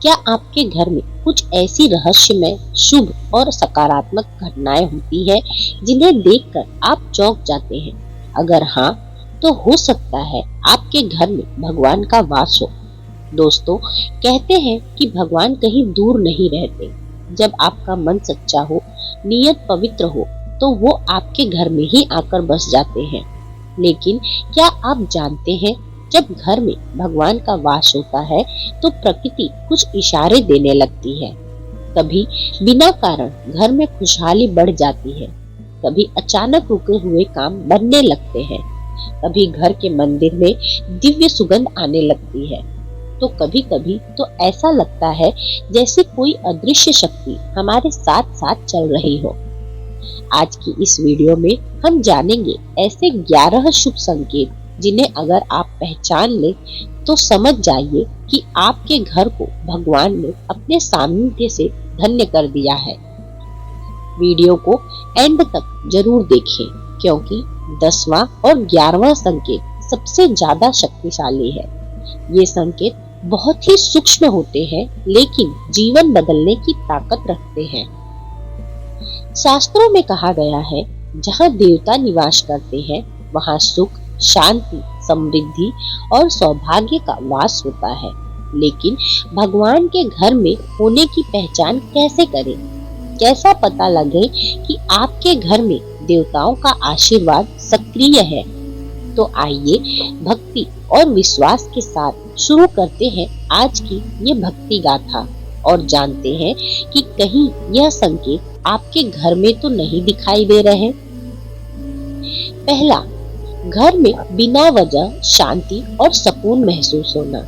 क्या आपके घर में कुछ ऐसी रहस्यमय, शुभ और सकारात्मक घटनाएं होती हैं जिन्हें देखकर आप चौंक जाते हैं? अगर हाँ, तो हो सकता है आपके घर में भगवान का वास हो। दोस्तों, कहते हैं कि भगवान कहीं दूर नहीं रहते। जब आपका मन सच्चा हो, नियत पवित्र हो, तो वो आपके घर में ही आकर बस जाते हैं। लेकिन क्या आप जानते हैं, जब घर में भगवान का वास होता है तो प्रकृति कुछ इशारे देने लगती है। कभी बिना कारण घर में खुशहाली बढ़ जाती है, कभी अचानक रुके हुए काम बनने लगते हैं, कभी घर के मंदिर में दिव्य सुगंध आने लगती है, तो कभी कभी तो ऐसा लगता है जैसे कोई अदृश्य शक्ति हमारे साथ साथ चल रही हो। आज की इस वीडियो में हम जानेंगे ऐसे 11 शुभ संकेत जिन्हें अगर आप पहचान ले तो समझ जाइए कि आपके घर को भगवान ने अपने सानिध्य से धन्य कर दिया है। वीडियो को एंड तक जरूर देखें, क्योंकि 10वां और 11वां संकेत सबसे ज्यादा शक्तिशाली है। ये संकेत बहुत ही सूक्ष्म होते हैं, लेकिन जीवन बदलने की ताकत रखते हैं। शास्त्रों में कहा गया है, जहाँ देवता निवास करते हैं वहाँ सुख, शांति, समृद्धि और सौभाग्य का वास होता है। लेकिन भगवान के घर में होने की पहचान कैसे करें? कैसा पता लगे कि आपके घर में देवताओं का आशीर्वाद सक्रिय है? तो आइए भक्ति और विश्वास के साथ शुरू करते हैं आज की ये भक्ति गाथा और जानते हैं कि कहीं यह संकेत आपके घर में तो नहीं दिखाई दे रहे। पहला, घर में बिना वजह शांति और सुकून महसूस होना।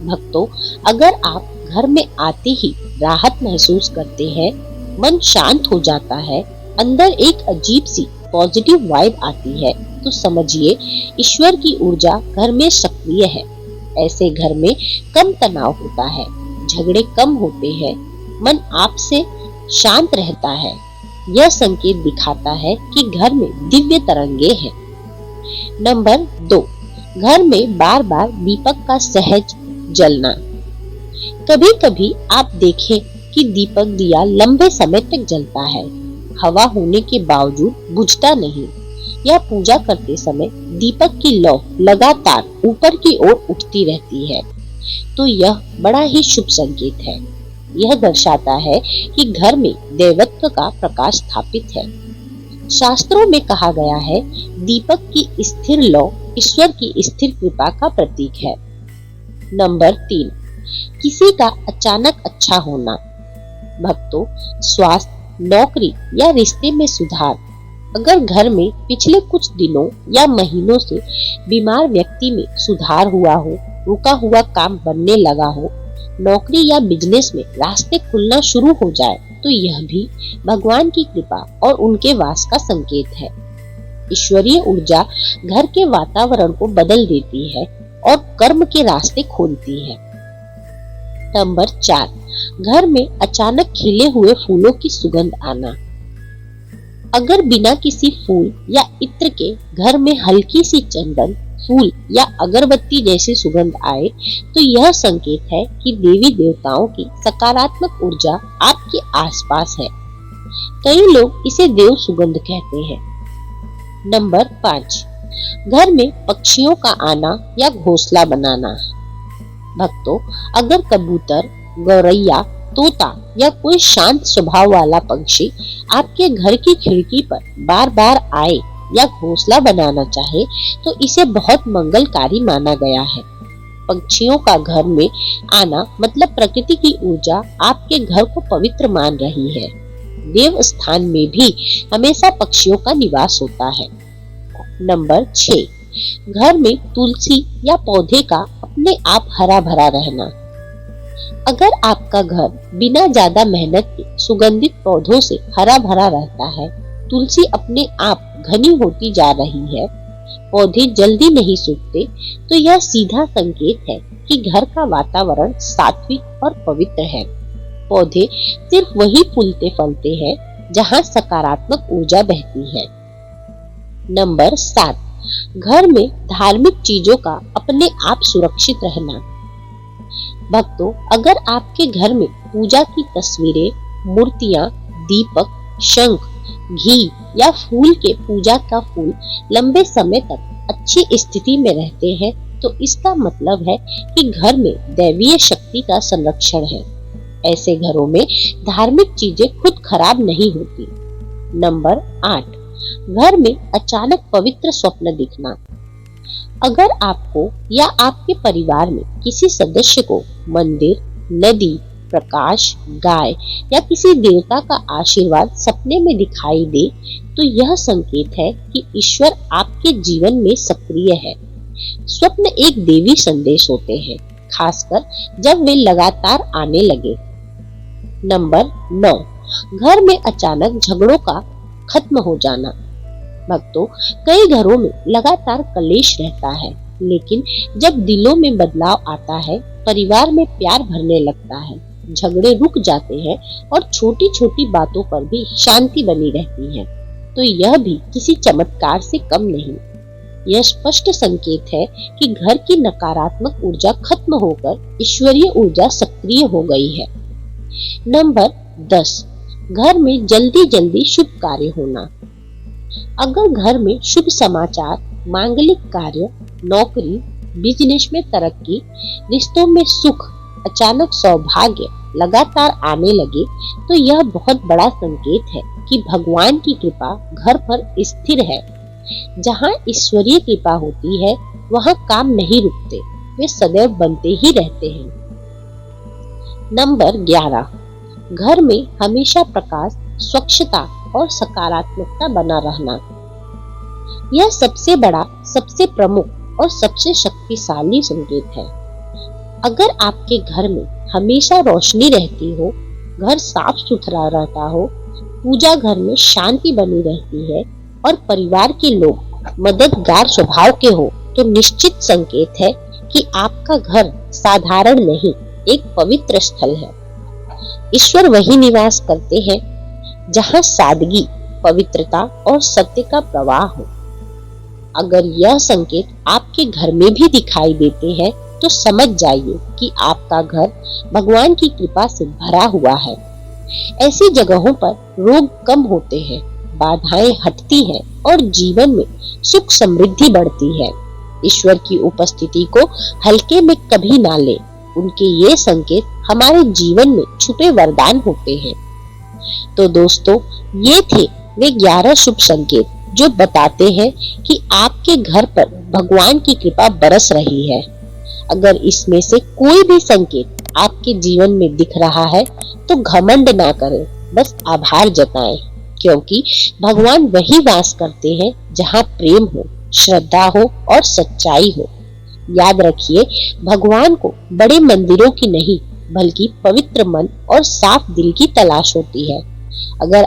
भक्तों, अगर आप घर में आते ही राहत महसूस करते हैं, मन शांत हो जाता है, अंदर एक अजीब सी पॉजिटिव वाइब आती है, तो समझिए ईश्वर की ऊर्जा घर में सक्रिय है। ऐसे घर में कम तनाव होता है, झगड़े कम होते हैं, मन आपसे शांत रहता है। यह संकेत दिखाता है कि घर में दिव्य तरंगे हैं। नंबर 2, घर में बार बार दीपक का सहज जलना। कभी कभी आप देखें कि दीपक दिया लंबे समय तक जलता है, हवा होने के बावजूद बुझता नहीं, या पूजा करते समय दीपक की लौ लगातार ऊपर की ओर उठती रहती है, तो यह बड़ा ही शुभ संकेत है। यह दर्शाता है कि घर में देवत्व का प्रकाश स्थापित है। शास्त्रों में कहा गया है, दीपक की स्थिर लौ ईश्वर की स्थिर कृपा का प्रतीक है। नंबर 3, किसी का अचानक अच्छा होना। भक्तों, स्वास्थ्य, नौकरी या रिश्ते में सुधार। अगर घर में पिछले कुछ दिनों या महीनों से बीमार व्यक्ति में सुधार हुआ हो, रुका हुआ काम बनने लगा हो, नौकरी या बिजनेस में रास्ते खुलना शुरू हो जाए, तो यह भी भगवान की कृपा और उनके वास का संकेत है। ईश्वरीय ऊर्जा घर के वातावरण को बदल देती है और कर्म के रास्ते खोलती है। नंबर 4, घर में अचानक खिले हुए फूलों की सुगंध आना। अगर बिना किसी फूल या इत्र के घर में हल्की सी चंदन, फूल या अगरबत्ती जैसी सुगंध आए, तो यह संकेत है कि देवी देवताओं की सकारात्मक ऊर्जा आपके आसपास है। कई लोग इसे देव सुगंध कहते हैं। नंबर 5, घर में पक्षियों का आना या घोंसला बनाना। भक्तों, अगर कबूतर, गौरैया, तोता या कोई शांत स्वभाव वाला पक्षी आपके घर की खिड़की पर बार बार आए या घोंसला बनाना चाहे, तो इसे बहुत मंगलकारी माना गया है। पक्षियों का घर में आना मतलब प्रकृति की ऊर्जा आपके घर को पवित्र मान रही है। देव स्थान में भी हमेशा पक्षियों का निवास होता है। नंबर 6, घर में तुलसी या पौधे का अपने आप हरा भरा रहना। अगर आपका घर बिना ज्यादा मेहनत के सुगंधित पौधों से हरा भरा रहता है, तुलसी अपने आप घनी होती जा रही है, पौधे जल्दी नहीं सूखते, तो यह सीधा संकेत है कि घर का वातावरण सात्विक और पवित्र है। पौधे सिर्फ वही फूलते फलते हैं जहाँ सकारात्मक ऊर्जा बहती है। नंबर 7, घर में धार्मिक चीजों का अपने आप सुरक्षित रहना। भक्तों, अगर आपके घर में पूजा की तस्वीरें, मूर्तियां, दीपक, शंख, घी या फूल के पूजा का फूल लंबे समय तक अच्छी स्थिति में रहते हैं, तो इसका मतलब है कि घर में दैवीय शक्ति का संरक्षण है। ऐसे घरों में धार्मिक चीजें खुद खराब नहीं होती। नंबर 8, घर में अचानक पवित्र स्वप्न दिखना। अगर आपको या आपके परिवार में किसी सदस्य को मंदिर, नदी, प्रकाश, गाय या किसी देवता का आशीर्वाद सपने में दिखाई दे, तो यह संकेत है कि ईश्वर आपके जीवन में सक्रिय है। स्वप्न एक देवी संदेश होते हैं, खासकर जब वे लगातार आने लगे। नंबर 9, घर में अचानक झगड़ों का खत्म हो जाना। भक्तों, कई घरों में लगातार कलेश रहता है, लेकिन जब दिलों में बदलाव आता है, परिवार में प्यार भरने लगता है, झगड़े रुक जाते हैं और छोटी छोटी बातों पर भी शांति बनी रहती है, तो यह भी किसी चमत्कार से कम नहीं। यह स्पष्ट संकेत है कि घर की नकारात्मक ऊर्जा खत्म होकर ईश्वरीय ऊर्जा सक्रिय हो गई है। नंबर 10, घर में जल्दी जल्दी शुभ कार्य होना। अगर घर में शुभ समाचार, मांगलिक कार्य, नौकरी, बिजनेस में तरक्की, रिश्तों में सुख, अचानक सौभाग्य लगातार आने लगे, तो यह बहुत बड़ा संकेत है कि भगवान की कृपा घर पर स्थिर है। जहाँ ईश्वरीय कृपा होती है, वहाँ काम नहीं रुकते, वे सदैव बनते ही रहते हैं। नंबर 11, घर में हमेशा प्रकाश, स्वच्छता और सकारात्मकता बना रहना। यह सबसे बड़ा, सबसे प्रमुख और सबसे शक्तिशाली संकेत है। अगर आपके घर में हमेशा रोशनी रहती हो, घर साफ सुथरा रहता हो, पूजा घर में शांति बनी रहती है और परिवार के लोग मददगार स्वभाव के हो, तो निश्चित संकेत है कि आपका घर साधारण नहीं, एक पवित्र स्थल है। ईश्वर वही निवास करते हैं जहाँ सादगी, पवित्रता और सत्य का प्रवाह हो। अगर यह संकेत आपके घर में भी दिखाई देते हैं, तो समझ जाइए कि आपका घर भगवान की कृपा से भरा हुआ है। ऐसी जगहों पर रोग कम होते हैं, बाधाएं हटती हैं और जीवन में सुख समृद्धि बढ़ती है। ईश्वर की उपस्थिति को हल्के में कभी ना ले। उनके ये संकेत हमारे जीवन में छुपे वरदान होते हैं। तो दोस्तों, ये थे वे 11 शुभ संकेत जो बताते हैं कि आपके घर पर भगवान की कृपा बरस रही है। अगर इसमें से कोई भी संकेत आपके जीवन में दिख रहा है, तो घमंड ना करें, बस आभार जताएं, क्योंकि भगवान वही वास करते हैं जहाँ प्रेम हो, श्रद्धा हो और सच्चाई हो। याद रखिए, भगवान को बड़े मंदिरों की नहीं, बल्कि पवित्र मन और साफ दिल की तलाश होती है। अगर